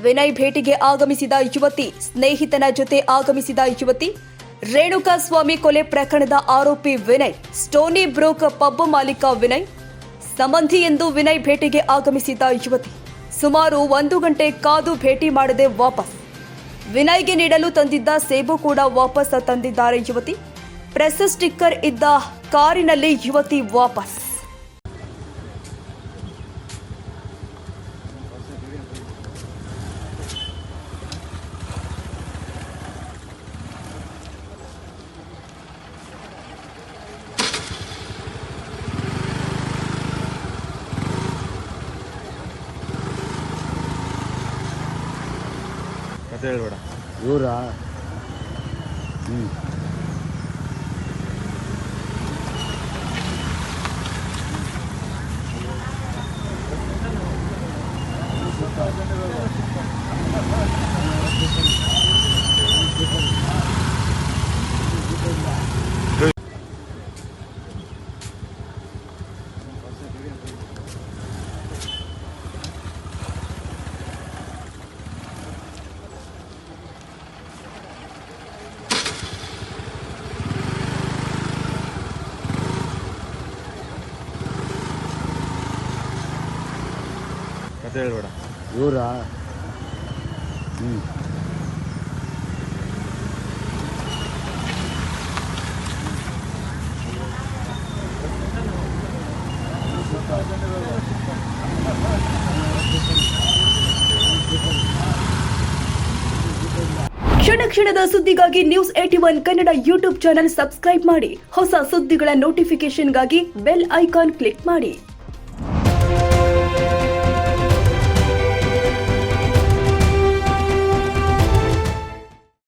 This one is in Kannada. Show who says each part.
Speaker 1: ವಿನಯ್ ಭೇಟಿಗೆ ಆಗಮಿಸಿದ ಯುವತಿ, ಸ್ನೇಹಿತನ ಜೊತೆ ಆಗಮಿಸಿದ ಯುವತಿ. ರೇಣುಕಾಸ್ವಾಮಿ ಕೊಲೆ ಪ್ರಕರಣದ ಆರೋಪಿ ವಿನಯ್, ಸ್ಟೋನಿ ಬ್ರೋಕ್ ಪಬ್ ಮಾಲೀಕ ವಿನಯ್, ಸಂಬಂಧಿ ಎಂದು ವಿನಯ್ ಭೇಟಿಗೆ ಆಗಮಿಸಿದ ಯುವತಿ. ಸುಮಾರು 1 ಗಂಟೆ ಕಾದು ಭೇಟಿ ಮಾಡದೆ ವಾಪಸ್. ವಿನಯ್ಗೆ ನೀಡಲು ತಂದಿದ್ದ ಸೇಬು ಕೂಡ ವಾಪಸ್ ತಂದಿದ್ದಾರೆ ಯುವತಿ. ಪ್ರೆಸ್ ಸ್ಟಿಕ್ಕರ್ ಇದ್ದ ಕಾರಿನಲ್ಲಿ ಯುವತಿ ವಾಪಸ್.
Speaker 2: ಹೇಳ್ಬೇಡ
Speaker 3: ಇವರಾ
Speaker 2: ಹೇಳ್ಬೇಡ
Speaker 3: ಇವರಾ
Speaker 1: ಕ್ಷಣ ಕ್ಷಣದ ಸುದ್ದಿಗಾಗಿ news 81 Kannada YouTube channel subscribe ಮಾಡಿ. ಹೊಸ ಸುದ್ದಿಗಳ ನೋಟಿಫಿಕೇಶನ್ಗಾಗಿ ಬೆಲ್ ಐಕಾನ್ ಕ್ಲಿಕ್ ಮಾಡಿ.